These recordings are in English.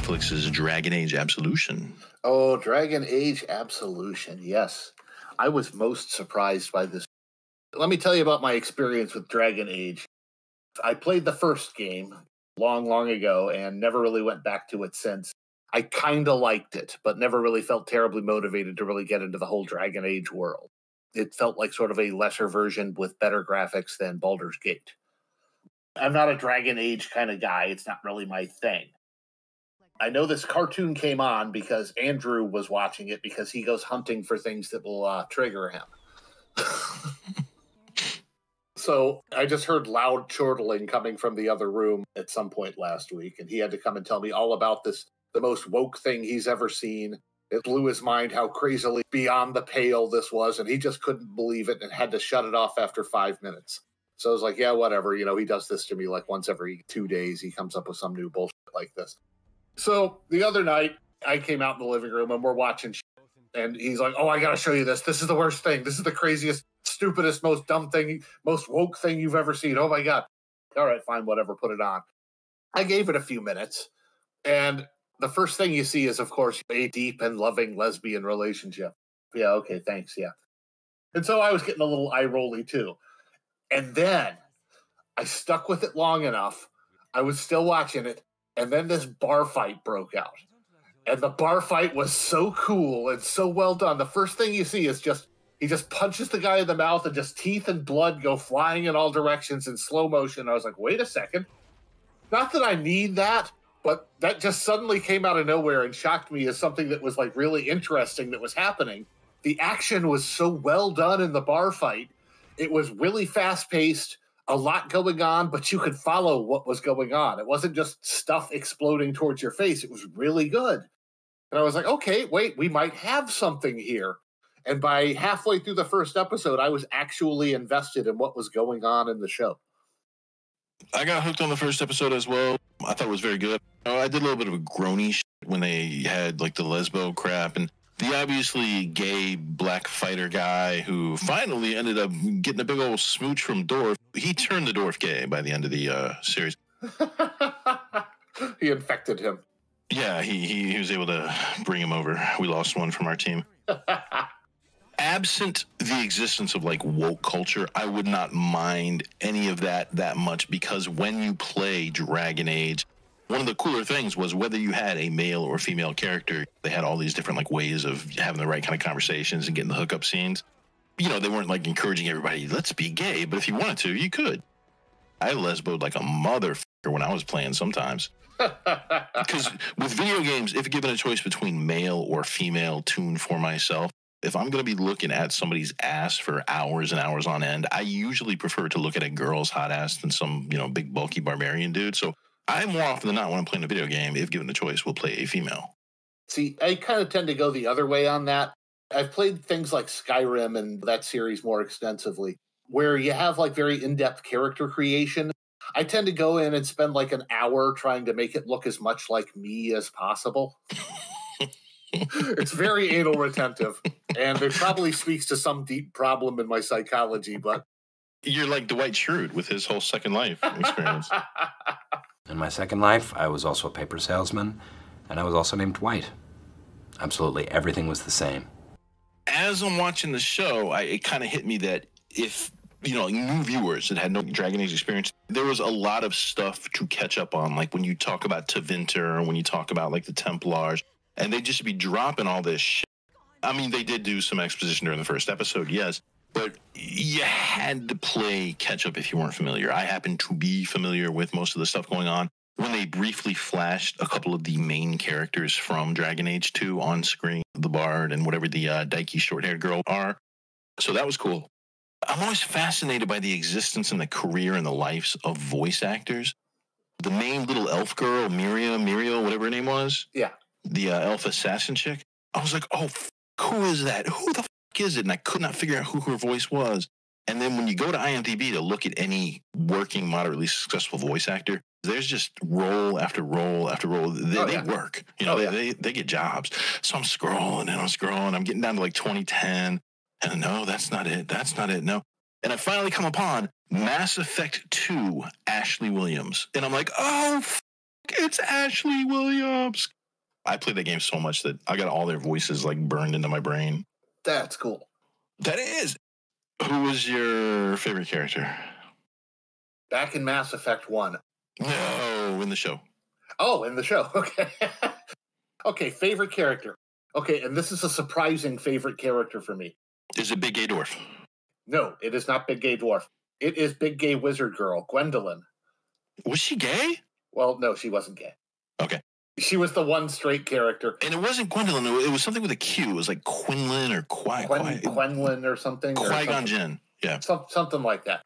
Netflix's Dragon Age Absolution. Oh, Dragon Age Absolution, yes. I was most surprised by this. Let me tell you about my experience with Dragon Age. I played the first game long ago and never really went back to it since. I kind of liked it, but never really felt terribly motivated to really get into the whole Dragon Age world. It felt like sort of a lesser version with better graphics than Baldur's Gate. I'm not a Dragon Age kind of guy. It's not really my thing. I know this cartoon came on because Andrew was watching it because he goes hunting for things that will trigger him. So I just heard loud chortling coming from the other room at some point last week, and he had to come and tell me all about this, the most woke thing he's ever seen. It blew his mind how crazily beyond the pale this was, and he just couldn't believe it and had to shut it off after 5 minutes. So I was like, yeah, whatever. You know, he does this to me like once every 2 days. He comes up with some new bullshit like this. So the other night, I came out in the living room and we're watching shit, and he's like, oh, I got to show you this. This is the worst thing. This is the craziest, stupidest, most dumb thing, most woke thing you've ever seen. Oh, my God. All right, fine, whatever. Put it on. I gave it a few minutes, and the first thing you see is, of course, a deep and loving lesbian relationship. Yeah, okay, thanks, yeah. And so I was getting a little eye-rolly, too. And then I stuck with it long enough. I was still watching it, and then this bar fight broke out. And the bar fight was so cool and so well done. The first thing you see is he just punches the guy in the mouth and just teeth and blood go flying in all directions in slow motion. I was like, wait a second. Not that I need that, but that just suddenly came out of nowhere and shocked me as something that was like really interesting that was happening. The action was so well done in the bar fight. It was really fast-paced, a lot going on, but you could follow what was going on. It wasn't just stuff exploding towards your face. It was really good. And I was like, okay, wait, we might have something here. And by halfway through the first episode, I was actually invested in what was going on in the show. I got hooked on the first episode as well. I thought it was very good. I did a little bit of a groany shit when they had like the lesbo crap, and the obviously gay black fighter guy who finally ended up getting a big old smooch from Dorf. He turned the Dorf gay by the end of the series. He infected him. Yeah, he was able to bring him over. We lost one from our team. Absent the existence of like woke culture, I would not mind any of that much, because when you play Dragon Age, one of the cooler things was whether you had a male or female character, they had all these different like ways of having the right kind of conversations and getting the hookup scenes. You know, they weren't like encouraging everybody, let's be gay, but if you wanted to, you could. I lesboed like a motherfucker when I was playing sometimes. Because with video games, if given a choice between male or female tune for myself, if I'm going to be looking at somebody's ass for hours and hours on end, I usually prefer to look at a girl's hot ass than some, you know, big bulky barbarian dude. So I more often than not, when I'm playing a video game, if given the choice, will play a female. See, I kind of tend to go the other way on that. I've played things like Skyrim and that series more extensively, where you have like very in-depth character creation. I tend to go in and spend like an hour trying to make it look as much like me as possible. It's very anal retentive, and it probably speaks to some deep problem in my psychology, but... You're like Dwight Schrute with his whole Second Life experience. In my second life, I was also a paper salesman, and I was also named Dwight. Absolutely everything was the same. As I'm watching the show, it kind of hit me that if, you know, new viewers that had no Dragon Age experience, there was a lot of stuff to catch up on. Like when you talk about Tevinter, when you talk about like the Templars, and they'd just be dropping all this shit. I mean, they did do some exposition during the first episode, yes, but you had to play catch up if you weren't familiar. I happen to be familiar with most of the stuff going on. When they briefly flashed a couple of the main characters from Dragon Age 2 on screen, the Bard and whatever the dykey short-haired girl are. So that was cool. I'm always fascinated by the existence and the career and the lives of voice actors. The main little elf girl, Muriel, whatever her name was. Yeah. The elf assassin chick. I was like, oh, who is that? Who the is it? And I could not figure out who her voice was. And then when you go to IMDb to look at any working, moderately successful voice actor, there's just role after role after role. They work. You know, they get jobs. So I'm scrolling and I'm scrolling. I'm getting down to like 2010. And no, that's not it. That's not it. No. And I finally come upon Mass Effect 2, Ashley Williams. And I'm like, oh, it's Ashley Williams. I played that game so much that I got all their voices like burned into my brain. That's cool. That is. Who was your favorite character? Back in Mass Effect 1. No, in the show. Oh, in the show. Okay. Okay, favorite character. Okay, and this is a surprising favorite character for me. Is it Big Gay Dwarf? No, it is not Big Gay Dwarf. It is Big Gay Wizard Girl, Gwendolyn. Was she gay? Well, no, she wasn't gay. Okay. She was the one straight character. And it wasn't Gwendolyn. It was something with a Q. It was like Quinlan or Quinlan or something. Qui-Gon Jinn. Yeah. Something like that.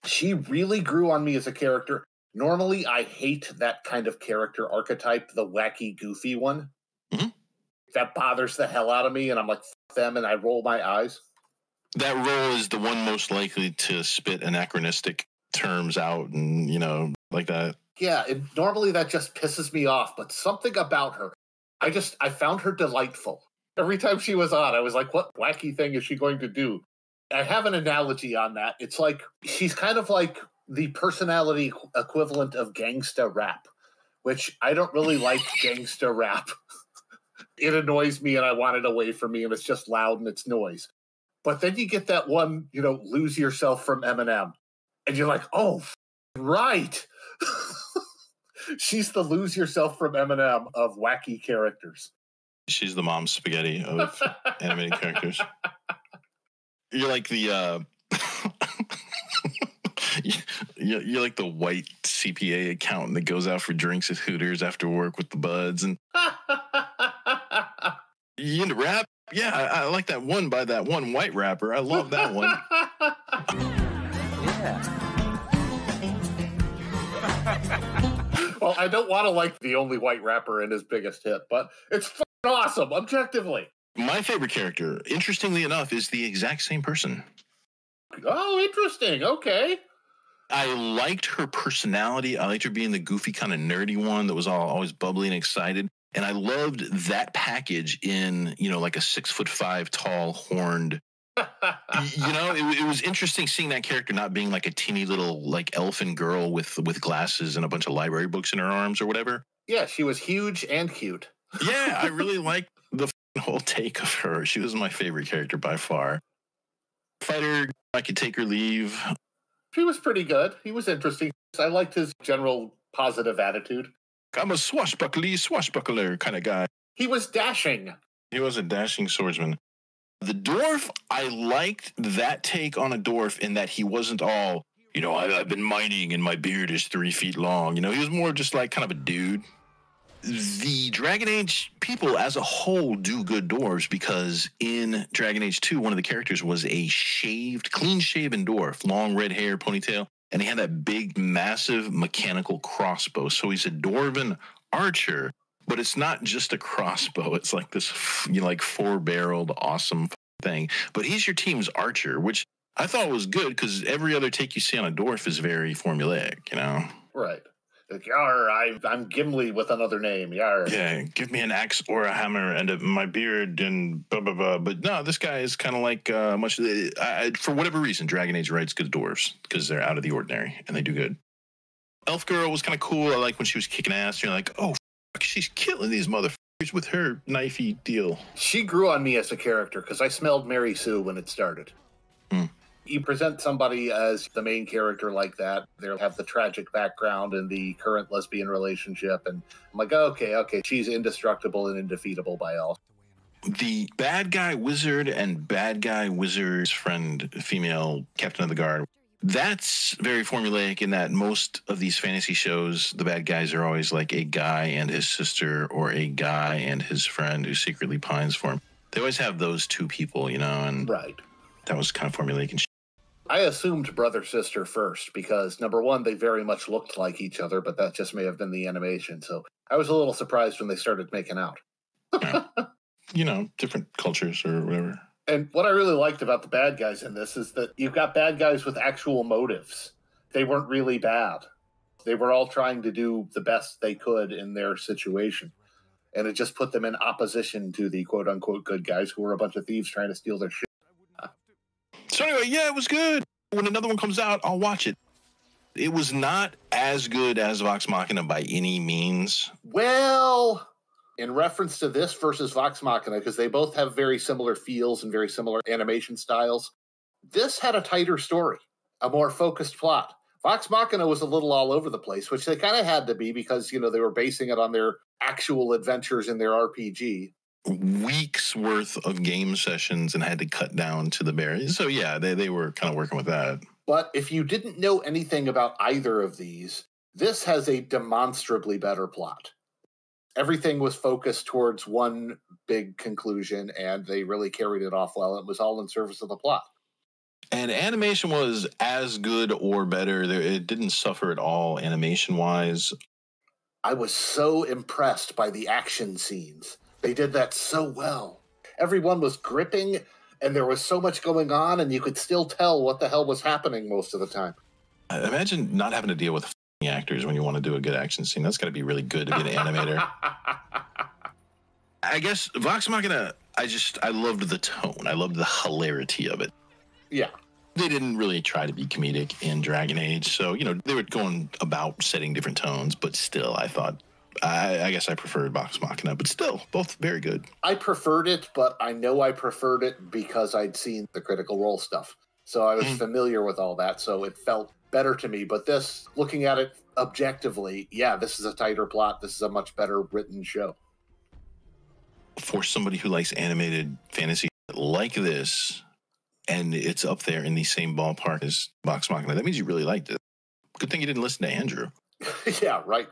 She really grew on me as a character. Normally, I hate that kind of character archetype, the wacky, goofy one. Mm-hmm. That bothers the hell out of me, and I'm like, F them, and I roll my eyes. That role is the one most likely to spit anachronistic terms out and, like that. Yeah, normally that just pisses me off, but something about her, I found her delightful. Every time she was on, I was like, what wacky thing is she going to do? I have an analogy on that. It's like, she's kind of like the personality equivalent of gangsta rap, which I don't really like gangsta rap. It annoys me and I want it away from me, and it's just loud and it's noise. But then you get that one, Lose Yourself from Eminem. And you're like, oh, right. She's the Lose Yourself from Eminem of wacky characters. She's the Mom Spaghetti of animated characters. You're like the you're like the white CPA accountant that goes out for drinks at Hooters after work with the buds. And you into rap? Yeah, I like that one by that one white rapper. I love that one. Yeah. Well, I don't want to like the only white rapper in his biggest hit, but it's fucking awesome, objectively. My favorite character, interestingly enough, is the exact same person. Oh, interesting. Okay. I liked her personality. I liked her being the goofy kind of nerdy one that was always bubbly and excited. And I loved that package in, like a 6'5" tall, horned. It was interesting seeing that character not being like a teeny little like elfin girl with glasses and a bunch of library books in her arms or whatever. Yeah, she was huge and cute. Yeah, I really liked the whole take of her. She was my favorite character by far. Fighter, I could take or leave. He was pretty good. He was interesting. I liked his general positive attitude. I'm a swashbuckler kind of guy. He was dashing. He was a dashing swordsman. The dwarf, I liked that take on a dwarf in that he wasn't all, I've been mining and my beard is 3 feet long. He was more just like kind of a dude. The Dragon Age people as a whole do good dwarves because in Dragon Age 2, one of the characters was a clean-shaven dwarf, long red hair, ponytail, and he had that big, massive mechanical crossbow. So he's a dwarven archer, but it's not just a crossbow. It's like this, four-barreled, awesome thing. But he's your team's archer, which I thought was good because every other take you see on a dwarf is very formulaic, Right. Like, yar, I'm Gimli with another name, yar. Yeah, give me an axe or a hammer and my beard and blah, blah, blah. But no, this guy is kind of like for whatever reason, Dragon Age writes good dwarves because they're out of the ordinary and they do good. Elf Girl was kind of cool. I like when she was kicking ass. You're like, oh, fuck, she's killing these motherfuckers with her knifey deal. She grew on me as a character because I smelled Mary Sue when it started. You present somebody as the main character like that, they'll have the tragic background and the current lesbian relationship, and I'm like, okay, she's indestructible and indefeatable by all. The bad guy wizard and bad guy wizard's friend, female captain of the guard, that's very formulaic in that most of these fantasy shows, the bad guys are always like a guy and his sister or a guy and his friend who secretly pines for him. They always have those two people, and right. That was kind of formulaic and I assumed brother-sister first because, number one, they very much looked like each other, but that just may have been the animation. So I was a little surprised when they started making out. Yeah. Different cultures or whatever. And what I really liked about the bad guys in this is that you've got bad guys with actual motives. They weren't really bad. They were all trying to do the best they could in their situation. And it just put them in opposition to the quote-unquote good guys who were a bunch of thieves trying to steal their shit. So anyway, yeah, it was good. When another one comes out, I'll watch it. It was not as good as Vox Machina by any means. Well, in reference to this versus Vox Machina, because they both have very similar feels and very similar animation styles, this had a tighter story, a more focused plot. Vox Machina was a little all over the place, which they kind of had to be because, you know, they were basing it on their actual adventures in their RPG. Weeks worth of game sessions and had to cut down to the bare. So yeah, they were kind of working with that. But if you didn't know anything about either of these, this has a demonstrably better plot. Everything was focused towards one big conclusion, and they really carried it off well. It was all in service of the plot. And animation was as good or better. It didn't suffer at all animation-wise. I was so impressed by the action scenes. They did that so well. Everyone was gripping, and there was so much going on, and you could still tell what the hell was happening most of the time. Imagine not having to deal with actors when you want to do a good action scene. That's got to be really good to be an animator. I guess Vox Machina, I loved the tone. I loved the hilarity of it. Yeah. They didn't really try to be comedic in Dragon Age, so, you know, they were going about setting different tones, but still, I thought, I guess I preferred Vox Machina, but still, both very good. I preferred it, but I know I preferred it because I'd seen the Critical Role stuff. So I was familiar with all that, so it felt better to me. But this, looking at it objectively, yeah, this is a tighter plot. This is a much better written show. For somebody who likes animated fantasy like this, and it's up there in the same ballpark as Vox Machina, that means you really liked it. Good thing you didn't listen to Andrew. Yeah, right.